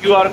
QR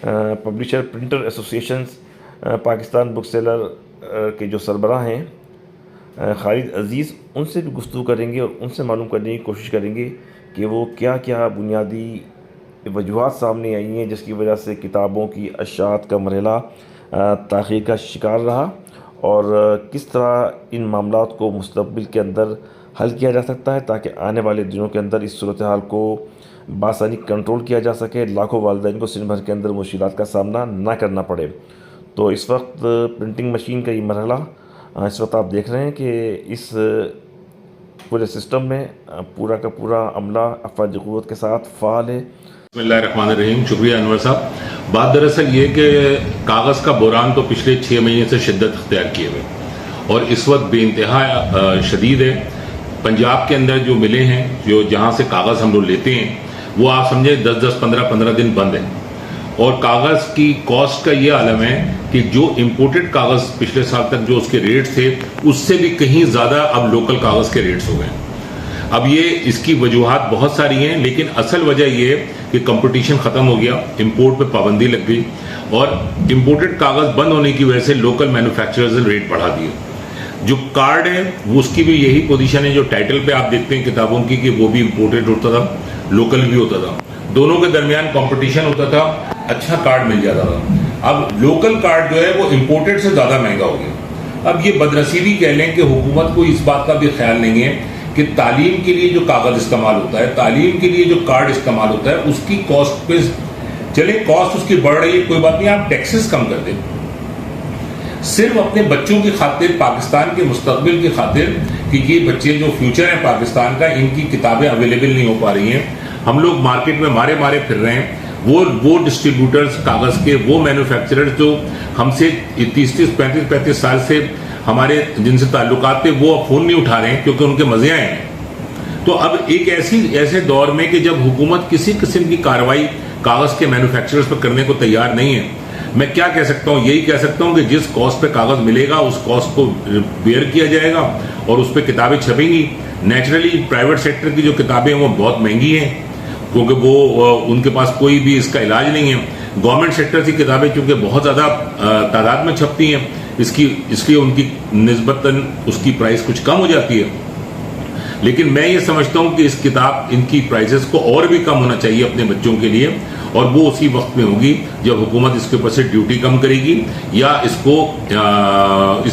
publisher printer associations Pakistan book seller کے جو سربراہ ہیں خالد عزیز، ان سے بھی گفتگو کریں گے اور ان سے معلوم کرنے کی کوشش کریں گے کہ وہ کیا کیا بنیادی وجوہات سامنے آئی ہیں جس کی وجہ سے کتابوں کی اشاعت کا مرحلہ تاخیر کا شکار رہا، اور کس طرح ان معاملات کو مستقبل کے اندر حل کیا جا سکتا ہے تاکہ آنے والے دنوں کے اندر اس صورتحال کو بآسانی کنٹرول کیا جا سکے، لاکھوں والدین کو سن بھر کے اندر مشکلات کا سامنا نہ کرنا پڑے۔ تو اس وقت پرنٹنگ مشین کا یہ مرحلہ اس وقت آپ دیکھ رہے ہیں کہ اس پورے سسٹم میں پورا کا پورا عملہ افواج قوت کے ساتھ فعال ہے۔ بسم اللہ الرحمن الرحیم۔ شکریہ انور صاحب۔ بات دراصل یہ کہ کاغذ کا بحران تو پچھلے 6 مہینے سے شدت اختیار کیے ہوئے اور اس وقت بے انتہا شدید ہے۔ پنجاب کے اندر جو ملیں ہیں، جو جہاں سے کاغذ ہم لوگ لیتے ہیں، وہ آپ سمجھیں 10 15 دن بند ہیں، اور کاغذ کی کاسٹ کا یہ عالم ہے کہ جو امپورٹڈ کاغذ پچھلے سال تک جو اس کے ریٹس تھے، اس سے بھی کہیں زیادہ اب لوکل کاغذ کے ریٹس ہو گئے ہیں۔ اب یہ اس کی وجوہات بہت ساری ہیں، لیکن اصل وجہ یہ کہ کمپٹیشن ختم ہو گیا، امپورٹ پہ پابندی لگ گئی، اور امپورٹڈ کاغذ بند ہونے کی وجہ سے لوکل مینوفیکچررز نے ریٹ بڑھا دیے۔ جو کارڈ ہے وہ اس کی بھی یہی پوزیشن ہے، جو ٹائٹل پہ آپ دیکھتے ہیں کتابوں کی کہ وہ بھی امپورٹڈ ہوتا تھا، لوکل بھی ہوتا تھا، دونوں کے درمیان کمپٹیشن ہوتا تھا، اچھا کارڈ مل جاتا تھا۔ اب لوکل کارڈ جو ہے وہ امپورٹڈ سے زیادہ مہنگا ہو گیا۔ اب یہ بدنصیبی کہہ لیں کہ حکومت کو اس بات کا بھی خیال نہیں ہے کہ تعلیم کے لیے جو کاغذ استعمال ہوتا ہے، تعلیم کے لیے جو کارڈ استعمال ہوتا ہے، اس کی کاسٹ پہ چلے، کاسٹ اس کی بڑھ رہی ہے، کوئی بات نہیں، آپ ٹیکسز کم کر دیں، صرف اپنے بچوں کی خاطر، پاکستان کے مستقبل کی خاطر، کہ یہ بچے جو فیوچر ہیں پاکستان کا، ان کی کتابیں اویلیبل نہیں ہو پا رہی ہیں۔ ہم لوگ مارکیٹ میں مارے پھر رہے ہیں، وہ ڈسٹریبیوٹرز کاغذ کے، وہ مینوفیکچررز جو ہم سے 35 سال سے ہمارے جن سے تعلقات تھے، وہ اب فون نہیں اٹھا رہے ہیں کیونکہ ان کے مزے آئے ہیں۔ تو اب ایک ایسے دور میں کہ جب حکومت کسی قسم کی کارروائی کاغذ کے مینوفیکچررز پر کرنے کو تیار نہیں ہے، میں کیا کہہ سکتا ہوں؟ یہی کہہ سکتا ہوں کہ جس کاسٹ پہ کاغذ ملے گا اس کاسٹ کو بیئر کیا جائے گا اور اس پہ کتابیں چھپیں گی۔ نیچرلی پرائیویٹ سیکٹر کی جو کتابیں ہیں وہ بہت مہنگی ہیں کیونکہ وہ ان کے پاس کوئی بھی اس کا علاج نہیں ہے۔ گورنمنٹ سیکٹر کی کتابیں چونکہ بہت زیادہ تعداد میں چھپتی ہیں، اس لیے ان کی نسبتاً اس کی پرائس کچھ کم ہو جاتی ہے، لیکن میں یہ سمجھتا ہوں کہ ان کی پرائسز کو اور بھی کم ہونا چاہیے اپنے بچوں کے لیے، اور وہ اسی وقت میں ہوگی جب حکومت اس کے اوپر سے ڈیوٹی کم کرے گی یا اس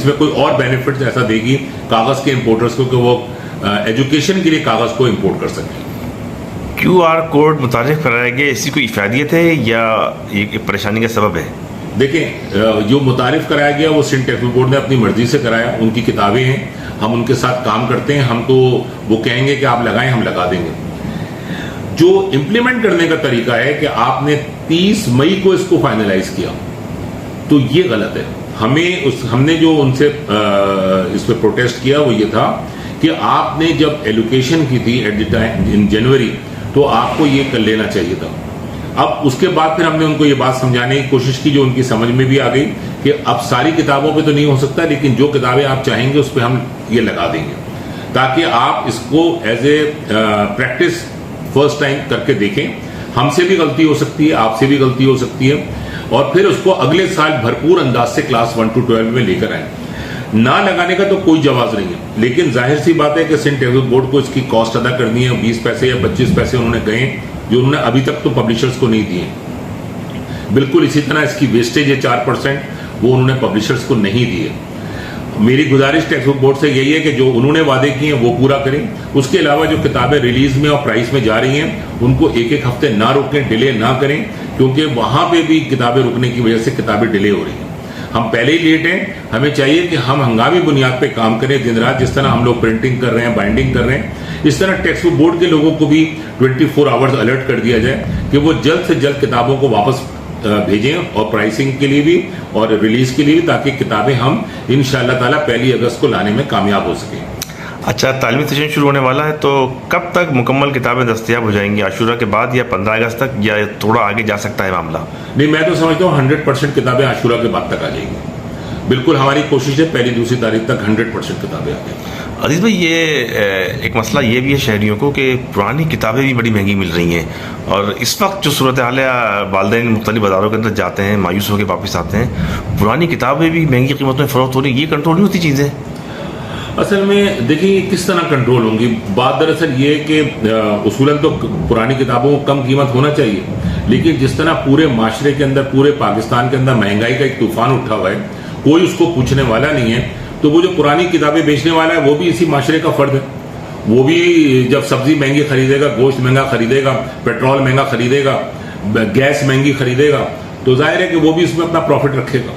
میں کوئی اور بینیفٹ ایسا دے گی کاغذ کے امپورٹرز کو کہ وہ ایجوکیشن کے لیے کاغذ کو امپورٹ کر سکیں۔ QR کوڈ متعارف کرایا گیا، اس کی کوئی افادیت ہے یا یہ پریشانی کا سبب ہے؟ دیکھیں، جو متعارف کرایا گیا وہ سندھ ٹیکس بورڈ نے اپنی مرضی سے کرایا، ان کی کتابیں ہیں، ہم ان کے ساتھ کام کرتے ہیں، ہم تو وہ کہیں گے کہ آپ لگائیں، ہم لگا دیں گے۔ جو امپلیمنٹ کرنے کا طریقہ ہے کہ آپ نے 30 مئی کو اس کو فائنلائز کیا، تو یہ غلط ہے۔ ہم نے جو ان سے اس پہ پروٹیسٹ کیا وہ یہ تھا کہ آپ نے جب ایلوکیشن کی تھی ایٹ دی ٹائم ان جنوری، تو آپ کو یہ کر لینا چاہیے تھا۔ اب اس کے بعد پھر ہم نے ان کو یہ بات سمجھانے کی کوشش کی جو ان کی سمجھ میں بھی آ گئی کہ اب ساری کتابوں پہ تو نہیں ہو سکتا، لیکن جو کتابیں آپ چاہیں گے اس پہ ہم یہ لگا دیں گے، تاکہ آپ اس کو as a practice first time کر کے دیکھیں۔ ہم سے بھی غلطی ہو سکتی ہے، آپ سے بھی غلطی ہو سکتی ہے، اور پھر اس کو اگلے سال بھرپور انداز سے کلاس 1 to 12 میں لے کر آئیں۔ نہ لگانے کا تو کوئی جواز نہیں ہے، لیکن ظاہر سی بات ہے کہ سندھ ٹیکس بورڈ کو اس کی کاسٹ ادا کرنی ہے۔ 20 پیسے یا 25 پیسے انہوں نے کہے جو انہوں نے ابھی تک تو پبلشرز کو نہیں دیے۔ بالکل اسی طرح اس کی ویسٹیج ہے 4%، وہ انہوں نے پبلشرز کو نہیں دیے۔ میری گزارش ٹیکس بورڈ سے یہی ہے کہ جو انہوں نے وعدے کیے ہیں وہ پورا کریں۔ اس کے علاوہ جو کتابیں ریلیز میں اور پرائس میں جا رہی ہیں ان کو ایک ہفتے نہ روکیں، ڈیلے نہ کریں، کیونکہ وہاں پہ بھی کتابیں رکنے کی وجہ سے کتابیں ڈیلے ہو رہی ہیں۔ ہم پہلے ہی لیٹ ہیں، ہمیں چاہیے کہ ہم ہنگامی بنیاد پہ کام کریں دن رات، جس طرح ہم لوگ پرنٹنگ کر رہے ہیں، بائنڈنگ کر رہے ہیں، اس طرح ٹیکس بورڈ کے لوگوں کو بھی 24 آورز الرٹ کر دیا جائے کہ وہ جلد سے جلد کتابوں کو واپس بھیجیں، اور پرائسنگ کے لیے بھی اور ریلیز کے لیے بھی، تاکہ کتابیں ہم انشاءاللہ تعالیٰ 1 اگست کو لانے میں کامیاب ہو سکیں۔ اچھا، تعلیمی سیشن شروع ہونے والا ہے تو کب تک مکمل کتابیں دستیاب ہو جائیں گی؟ عاشورہ کے بعد یا 15 اگست تک، یا تھوڑا آگے جا سکتا ہے معاملہ؟ نہیں، میں تو سمجھتا ہوں 100% کتابیں عاشورہ کے بعد تک آ جائیں گی۔ بالکل ہماری کوشش ہے 1 2 تاریخ تک 100% کتابیں آ جائیں۔ عزیز بھائی، یہ ایک مسئلہ یہ بھی ہے شہریوں کو کہ پرانی کتابیں بھی بڑی مہنگی مل رہی ہیں، اور اس وقت جو صورتحال ہے، والدین مختلف بازاروں کے اندر جاتے ہیں، مایوس ہو کے واپس آتے ہیں، پرانی کتابیں بھی مہنگی قیمتوں میں فروخت ہو رہی ہیں، یہ کنٹرول نہیں ہوتی چیزیں؟ اصل میں دیکھیے کس طرح کنٹرول ہوں گی. بات دراصل یہ ہے کہ اصولاً تو پرانی کتابوں کو کم قیمت ہونا چاہیے، لیکن جس طرح پورے معاشرے کے اندر، پورے پاکستان کے اندر مہنگائی کا ایک طوفان اٹھا ہوا ہے، کوئی اس کو پوچھنے والا نہیں ہے، تو وہ جو پرانی کتابیں بیچنے والا ہے وہ بھی اسی معاشرے کا فرد ہے. وہ بھی جب سبزی مہنگی خریدے گا، گوشت مہنگا خریدے گا، پیٹرول مہنگا خریدے گا، گیس مہنگی خریدے گا، تو ظاہر ہے کہ وہ بھی اس میں اپنا پروفٹ رکھے گا.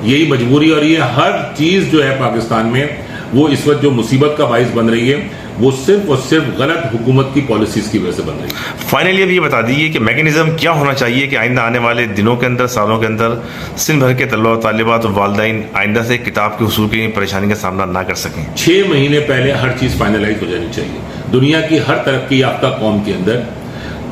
یہی مجبوری، اور یہ ہر چیز جو ہے پاکستان میں وہ اس وقت جو مصیبت کا باعث بن رہی ہے، وہ صرف اور صرف غلط حکومت کی پالیسیز کی وجہ سے بن رہی ہے. فائنلی اب یہ بتا دیجیے کہ میکینزم کیا ہونا چاہیے کہ آئندہ آنے والے دنوں کے اندر، سالوں کے اندر، سندھ بھر کے طلبہ و طالبات اور والدین آئندہ سے کتاب کے حصول کی پریشانی کا سامنا نہ کر سکیں؟ 6 مہینے پہلے ہر چیز فائنلائز ہو جانی چاہیے. دنیا کی ہر ترقی یافتہ قوم کے اندر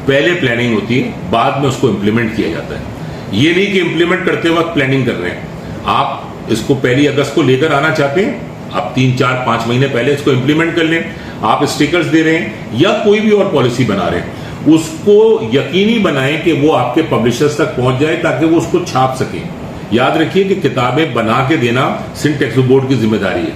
پہلے پلاننگ ہوتی ہے، بعد میں اس کو امپلیمنٹ کیا جاتا ہے. یہ نہیں کہ امپلیمنٹ کرتے وقت پلاننگ کر رہے ہیں. آپ اس کو 1 اگست کو لے کر آنا چاہتے ہیں، آپ 3 4 5 مہینے پہلے اس کو امپلیمنٹ کر لیں. آپ اسٹیکرز دے رہے ہیں یا کوئی بھی اور پالیسی بنا رہے ہیں، اس کو یقینی بنائیں کہ وہ آپ کے پبلشرز تک پہنچ جائے تاکہ وہ اس کو چھاپ سکیں. یاد رکھیے کہ کتابیں بنا کے دینا سندھ ٹیکسٹ بورڈ کی ذمہ داری ہے.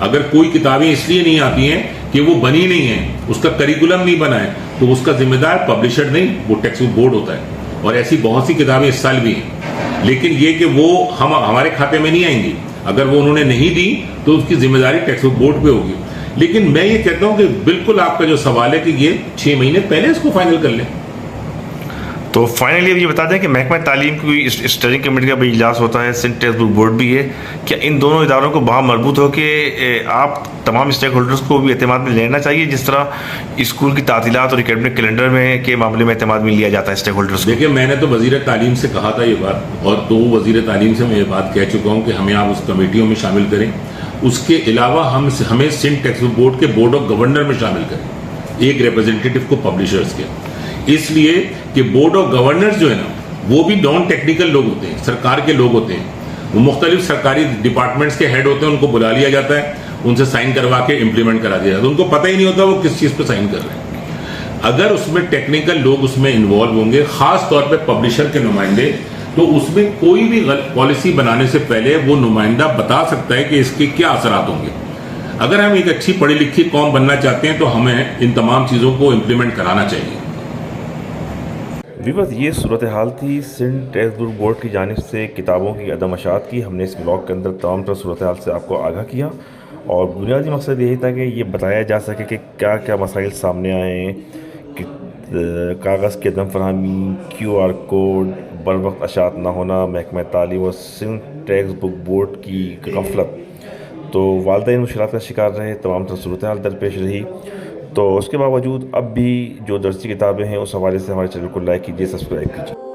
اگر کوئی کتابیں اس لیے نہیں آتی ہیں کہ وہ بنی نہیں ہیں، اس کا کریکولم نہیں بنا ہے، تو اس کا ذمہ دار پبلشر نہیں، وہ ٹیکسٹ بورڈ ہوتا ہے. اور ایسی بہت سی کتابیں اس سال بھی ہیں، لیکن یہ کہ وہ ہمارے کھاتے میں نہیں آئیں گی. اگر وہ انہوں نے نہیں دی تو اس کی ذمہ داری ٹیکس بورڈ پہ ہوگی. لیکن میں یہ کہتا ہوں کہ بالکل آپ کا جو سوال ہے کہ یہ 6 مہینے پہلے اس کو فائنل کر لیں. تو فائنلی اب یہ بتا دیں کہ محکمہ تعلیم کی اسٹیئرنگ کمیٹی کا بھی اجلاس ہوتا ہے، سندھ ٹیکسٹ بک بورڈ بھی ہے، کیا ان دونوں اداروں کو باہم مربوط ہو کے آپ تمام اسٹیک ہولڈرز کو بھی اعتماد میں لینا چاہیے، جس طرح اسکول کی تعطیلات اور اکیڈمک کیلنڈر میں کے معاملے میں اعتماد میں لیا جاتا ہے اسٹیک ہولڈرز کو؟ دیکھیں، میں نے تو وزیر تعلیم سے کہا تھا یہ بات، اور 2 وزیر تعلیم سے میں یہ بات کہہ چکا ہوں کہ ہمیں آپ اس کمیٹیوں میں شامل کریں. اس کے علاوہ ہمیں سندھ ٹیکسٹ بورڈ کے بورڈ آف گورنر میں شامل کریں، ایک ریپرزینٹیٹو کو پبلشرز کے. اس لیے کہ بورڈ آف گورنرز جو ہے نا، وہ بھی نان ٹیکنیکل لوگ ہوتے ہیں، سرکار کے لوگ ہوتے ہیں. وہ مختلف سرکاری ڈپارٹمنٹس کے ہیڈ ہوتے ہیں، ان کو بلا لیا جاتا ہے، ان سے سائن کروا کے امپلیمنٹ کرا دیا جاتا ہے. ان کو پتہ ہی نہیں ہوتا وہ کس چیز پہ سائن کر رہے ہیں. اگر اس میں ٹیکنیکل لوگ اس میں انوالو ہوں گے، خاص طور پہ پبلشر کے نمائندے، تو اس میں کوئی بھی پالیسی بنانے سے پہلے وہ نمائندہ بتا سکتا ہے کہ اس کے کیا اثرات ہوں گے. اگر ہم ایک اچھی پڑھی لکھی قوم بننا چاہتے ہیں تو ہمیں ان تمام چیزوں کو امپلیمنٹ کرانا چاہیے. ویورز، یہ صورتحال تھی سندھ ٹیکسٹ بک بورڈ کی جانب سے کتابوں کی عدم اشاعت کی. ہم نے اس بلاگ کے اندر تمام تر صورتحال سے آپ کو آگاہ کیا، اور بنیادی مقصد یہی تھا کہ یہ بتایا جا سکے کہ کیا کیا مسائل سامنے آئے ہیں، کہ کاغذ کی عدم فراہمی، QR کوڈ، بر وقت اشاعت نہ ہونا، محکمہ تعلیم اور سندھ ٹیکسٹ بک بورڈ کی غفلت. تو والدین مشکلات کا شکار رہے، تمام تر صورتحال درپیش رہی. تو اس کے باوجود اب بھی جو درسی کتابیں ہیں اس حوالے سے ہمارے چینل کو لائک کیجیے، سبسکرائب کیجیے.